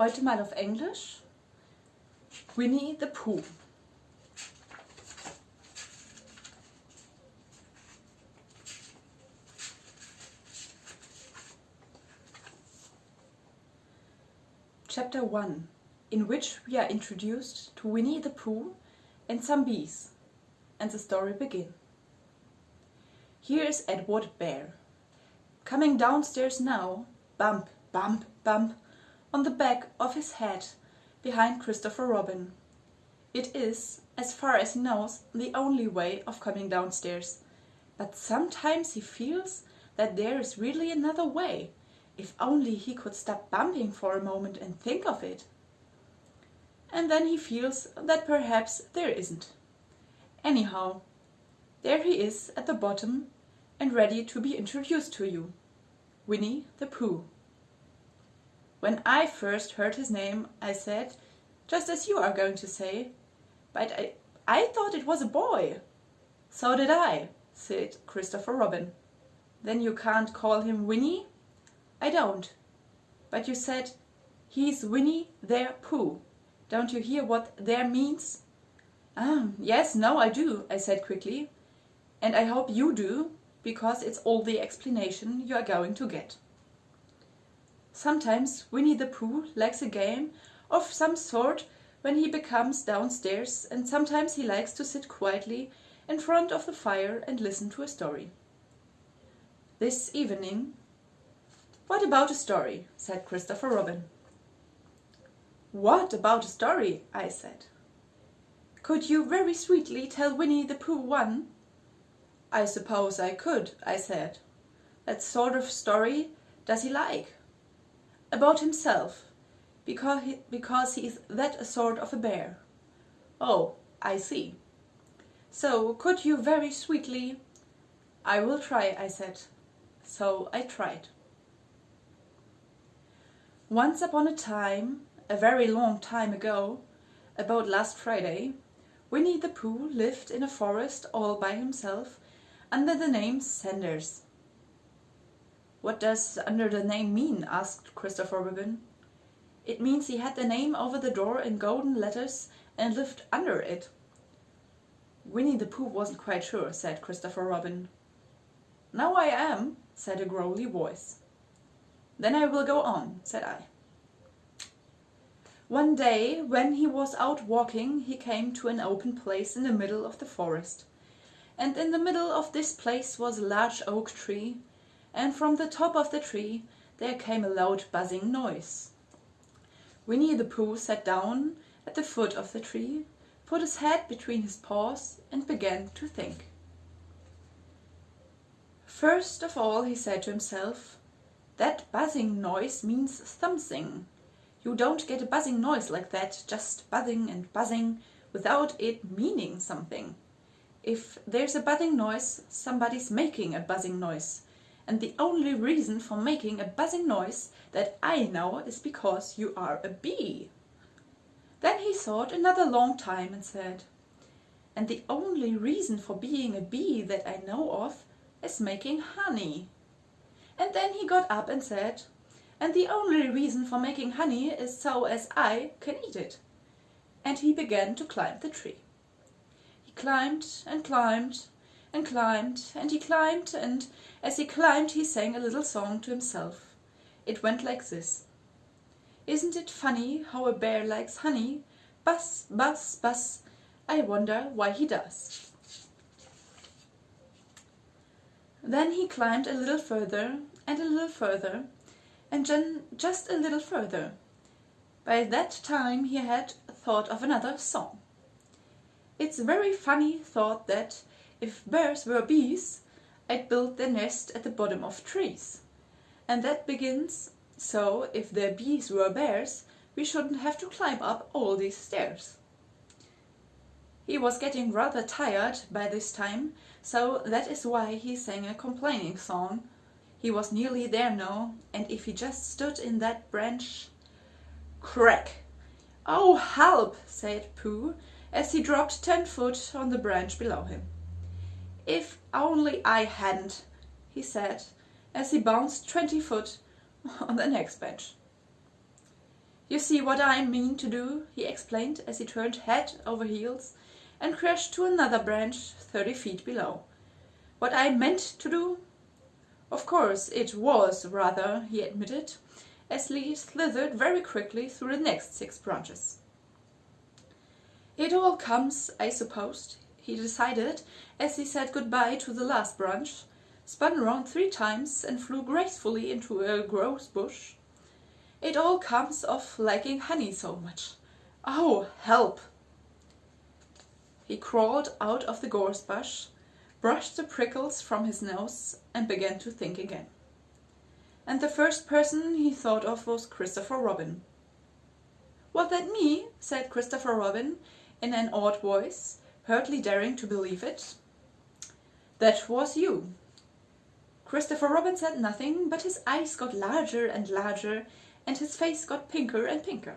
Heute mal auf Englisch. Winnie the Pooh. Chapter 1, in which we are introduced to Winnie the Pooh and some bees, and the story begins. Here is Edward Bear, coming downstairs now, bump, bump, bump, on the back of his head, behind Christopher Robin. It is, as far as he knows, the only way of coming downstairs, but sometimes he feels that there is really another way, if only he could stop bumping for a moment and think of it. And then he feels that perhaps there isn't. Anyhow, there he is at the bottom and ready to be introduced to you. Winnie the Pooh. When I first heard his name, I said, just as you are going to say, but I thought it was a boy. So did I, said Christopher Robin. Then you can't call him Winnie? I don't. But you said, he's Winnie the Pooh. Don't you hear what there means? Yes, no, I do, I said quickly. And I hope you do, because it's all the explanation you are going to get. Sometimes Winnie the Pooh likes a game of some sort when he comes downstairs, and sometimes he likes to sit quietly in front of the fire and listen to a story. This evening... What about a story? Said Christopher Robin. What about a story? I said. Could you very sweetly tell Winnie the Pooh one? I suppose I could, I said. That sort of story does he like? About himself, because he is that sort of a bear. Oh, I see. So could you very sweetly... I will try, I said. So I tried. Once upon a time, a very long time ago, about last Friday, Winnie the Pooh lived in a forest all by himself under the name Sanders. What does under the name mean? Asked Christopher Robin. It means he had the name over the door in golden letters and lived under it. Winnie the Pooh wasn't quite sure, said Christopher Robin. Now I am, said a growly voice. Then I will go on, said I. One day, when he was out walking, he came to an open place in the middle of the forest. And in the middle of this place was a large oak tree, and from the top of the tree there came a loud buzzing noise. Winnie the Pooh sat down at the foot of the tree, put his head between his paws, and began to think. First of all, he said to himself, that buzzing noise means something. You don't get a buzzing noise like that, just buzzing and buzzing, without it meaning something. If there's a buzzing noise, somebody's making a buzzing noise. And the only reason for making a buzzing noise that I know is because you are a bee. Then he thought another long time and said, and the only reason for being a bee that I know of is making honey. And then he got up and said, and the only reason for making honey is so as I can eat it. And he began to climb the tree. He climbed and climbed and climbed, and he climbed, and as he climbed he sang a little song to himself. It went like this. Isn't it funny how a bear likes honey? Buzz, buzz, buzz, I wonder why he does. Then he climbed a little further, and a little further, and then just a little further. By that time he had thought of another song. It's a very funny thought that, if bears were bees, I'd build their nest at the bottom of trees. And that begins, so if their bees were bears, we shouldn't have to climb up all these stairs. He was getting rather tired by this time, so that is why he sang a complaining song. He was nearly there now, and if he just stood in that branch... Crack! Oh, help! said Pooh, as he dropped 10 foot on the branch below him. If only I hadn't, he said, as he bounced 20 foot on the next bench. "You see what I mean to do," he explained as he turned head over heels and crashed to another branch 30 feet below. "What I meant to do?" "Of course, it was rather," he admitted, as he slithered very quickly through the next 6 branches. "It all comes, I suppose," he decided as he said goodbye to the last branch, spun around 3 times and flew gracefully into a rose bush. "It all comes of liking honey so much. Oh, help!" He crawled out of the gorse bush, brushed the prickles from his nose, and began to think again. And the first person he thought of was Christopher Robin. "Was that me?" said Christopher Robin in an awed voice, hardly daring to believe it. "That was you." Christopher Robin said nothing, but his eyes got larger and larger, and his face got pinker and pinker.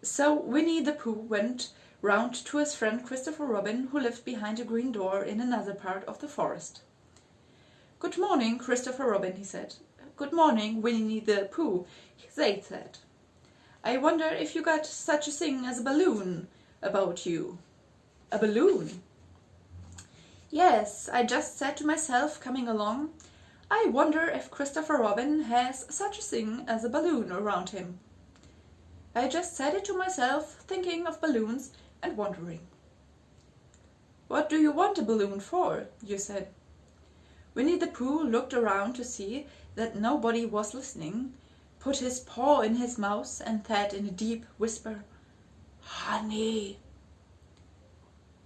So Winnie the Pooh went round to his friend Christopher Robin, who lived behind a green door in another part of the forest. "Good morning, Christopher Robin," he said. "Good morning, Winnie the Pooh," they said. "I wonder if you got such a thing as a balloon about you." "A balloon?" "Yes, I just said to myself coming along, I wonder if Christopher Robin has such a thing as a balloon around him. I just said it to myself, thinking of balloons and wondering." "What do you want a balloon for?" you said. Winnie the Pooh looked around to see that nobody was listening, put his paw in his mouth and said in a deep whisper, "Honey."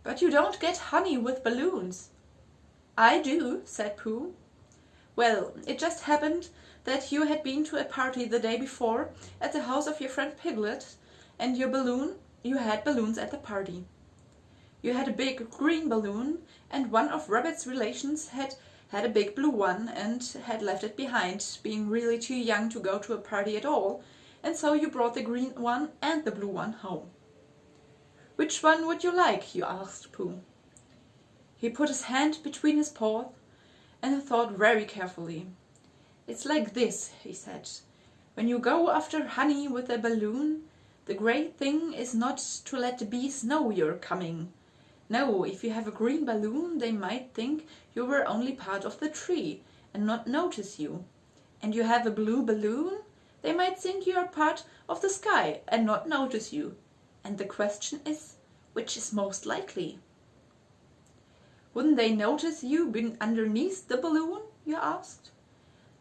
"But you don't get honey with balloons." "I do," said Pooh. "Well, it just happened that you had been to a party the day before at the house of your friend Piglet, and you had balloons at the party. You had a big green balloon, and one of Rabbit's relations had a big blue one and had left it behind, being really too young to go to a party at all, and so you brought the green one and the blue one home." "Which one would you like?" you asked Pooh. He put his hand between his paws and thought very carefully. "It's like this," he said. "When you go after honey with a balloon, the great thing is not to let the bees know you're coming. No, if you have a green balloon, they might think you were only part of the tree and not notice you. And you have a blue balloon, they might think you are part of the sky and not notice you. And the question is, which is most likely?" "Wouldn't they notice you being underneath the balloon?" you asked.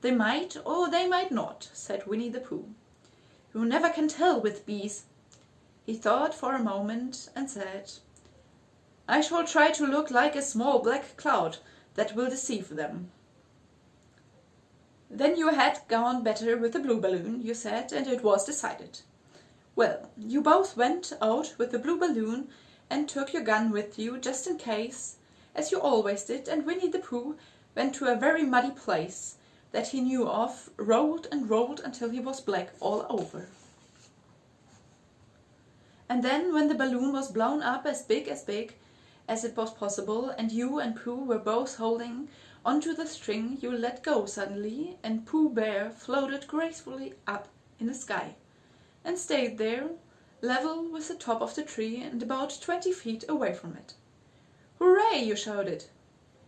"They might or they might not," said Winnie the Pooh. "You never can tell with bees." He thought for a moment and said, "I shall try to look like a small black cloud that will deceive them." "Then you had gone better with the blue balloon," you said, and it was decided. Well, you both went out with the blue balloon and took your gun with you just in case, as you always did, and Winnie the Pooh went to a very muddy place that he knew of, rolled and rolled until he was black all over. And then when the balloon was blown up as big as it was possible, and you and Pooh were both holding onto the string, you let go suddenly, and Pooh Bear floated gracefully up in the sky, and stayed there, level with the top of the tree and about 20 feet away from it. "Hooray!" you shouted.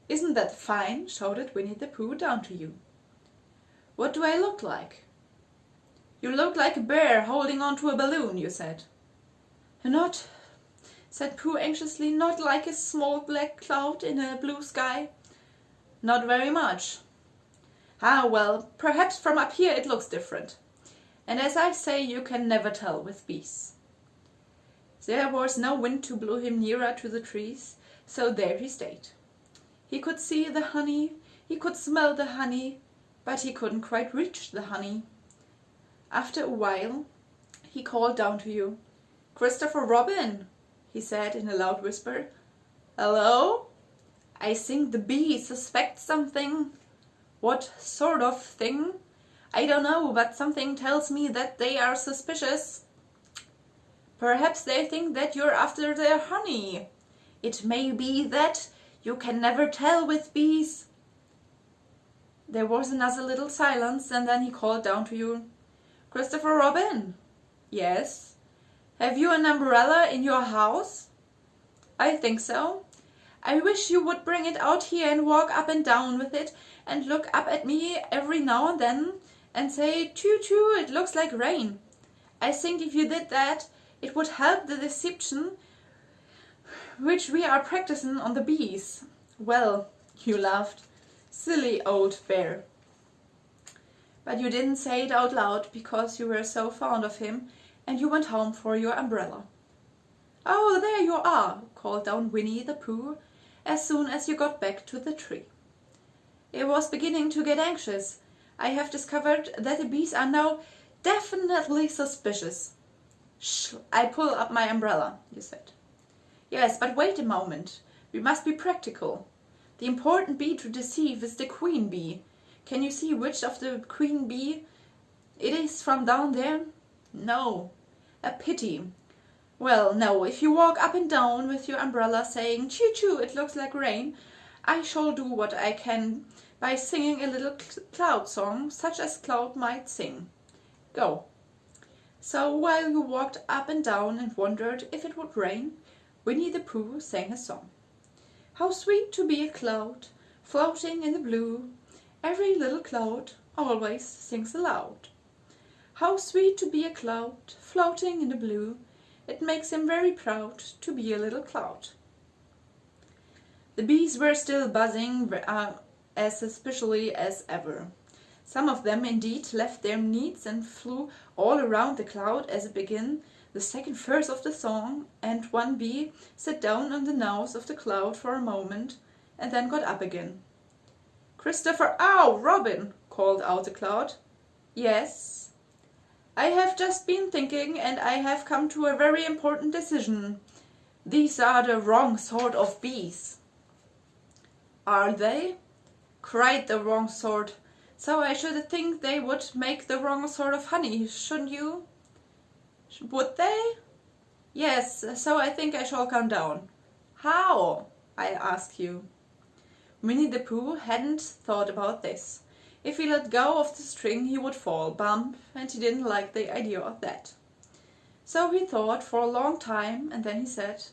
"Isn't that fine?" shouted Winnie the Pooh down to you. "What do I look like?" "You look like a bear holding on to a balloon," you said. "Not," said Pooh anxiously, "not like a small black cloud in a blue sky?" "Not very much." "Ah, well, perhaps from up here it looks different. And as I say, you can never tell with bees." There was no wind to blow him nearer to the trees, so there he stayed. He could see the honey, he could smell the honey, but he couldn't quite reach the honey. After a while, he called down to you. "Christopher Robin," he said in a loud whisper. "Hello? I think the bees suspect something." "What sort of thing?" "I don't know, but something tells me that they are suspicious." "Perhaps they think that you're after their honey." "It may be that. You can never tell with bees." There was another little silence, and then he called down to you. Christopher Robin? Yes. Have you an umbrella in your house? I think so. I wish you would bring it out here and walk up and down with it and look up at me every now and then and say, choo choo, it looks like rain. I think if you did that, it would help the deception which we are practicing on the bees. Well, you laughed. Silly old bear. But you didn't say it out loud because you were so fond of him and you went home for your umbrella. Oh, there you are, called down Winnie the Pooh as soon as you got back to the tree. It was beginning to get anxious. I have discovered that the bees are now definitely suspicious. Shh, I pull up my umbrella, you said. Yes, but wait a moment. We must be practical. The important bee to deceive is the queen bee. Can you see which of the queen bee it is from down there? No. A pity. Well, no, if you walk up and down with your umbrella saying, choo choo, it looks like rain, I shall do what I can by singing a little cloud song, such as cloud might sing. Go. So while you walked up and down and wondered if it would rain, Winnie the Pooh sang a song. How sweet to be a cloud, floating in the blue. Every little cloud always sings aloud. How sweet to be a cloud, floating in the blue. It makes him very proud to be a little cloud. The bees were still buzzing as suspiciously as ever. Some of them indeed left their needs and flew all around the cloud as it began the second verse of the song, and one bee sat down on the nose of the cloud for a moment and then got up again. Christopher, ow, Robin, called out the cloud. Yes. I have just been thinking and I have come to a very important decision. These are the wrong sort of bees. Are they? Cried the wrong sort. So I should think they would make the wrong sort of honey, shouldn't you? Would they? Yes, so I think I shall come down. How? I ask you. Winnie the Pooh hadn't thought about this. If he let go of the string he would fall, bump, and he didn't like the idea of that. So he thought for a long time, and then he said,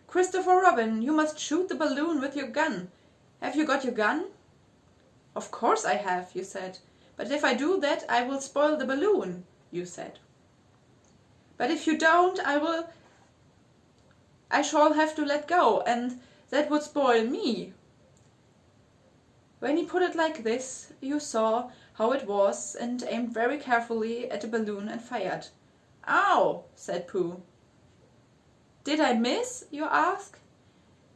Christopher Robin, you must shoot the balloon with your gun. Have you got your gun? Of course I have, you said. But if I do that, I will spoil the balloon, you said. But if you don't, I shall have to let go, and that would spoil me. When he put it like this, you saw how it was and aimed very carefully at the balloon and fired. Ow, said Pooh. Did I miss, you ask?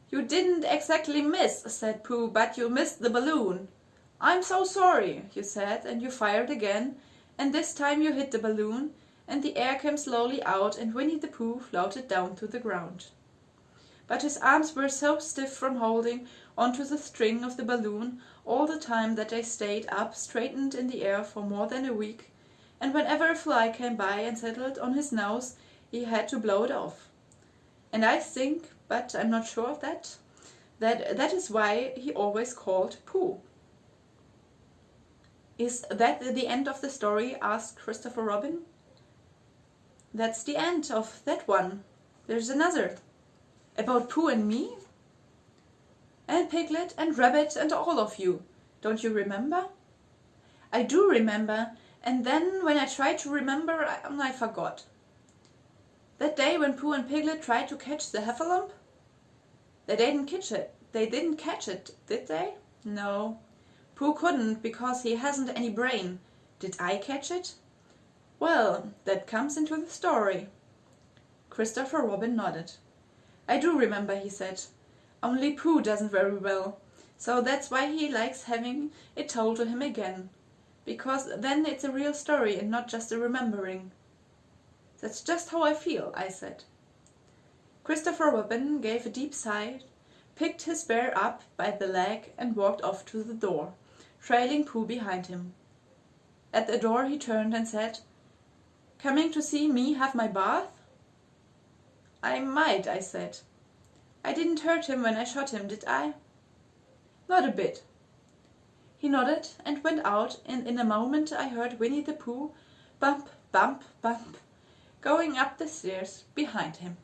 You didn't exactly miss, said Pooh, but you missed the balloon. I'm so sorry, you said, and you fired again, and this time you hit the balloon, and the air came slowly out, and Winnie the Pooh floated down to the ground. But his arms were so stiff from holding onto the string of the balloon all the time that they stayed up straightened in the air for more than a week, and whenever a fly came by and settled on his nose, he had to blow it off. And I think, but I'm not sure of that is why he always called Pooh. Is that the end of the story? Asked Christopher Robin. That's the end of that one. There's another. About Pooh and me? And Piglet and Rabbit and all of you. Don't you remember? I do remember, and then when I tried to remember, I forgot. That day when Pooh and Piglet tried to catch the heffalump? They didn't catch it. They didn't catch it, did they? No. Pooh couldn't because he hasn't any brain. Did I catch it? Well, that comes into the story. Christopher Robin nodded. I do remember, he said. Only Pooh doesn't very well, so that's why he likes having it told to him again. Because then it's a real story and not just a remembering. That's just how I feel, I said. Christopher Robin gave a deep sigh, picked his bear up by the leg and walked off to the door, trailing Pooh behind him. At the door he turned and said, Coming to see me have my bath? I might, I said. I didn't hurt him when I shot him, did I? Not a bit. He nodded and went out, and in a moment I heard Winnie the Pooh bump, bump, bump, going up the stairs behind him.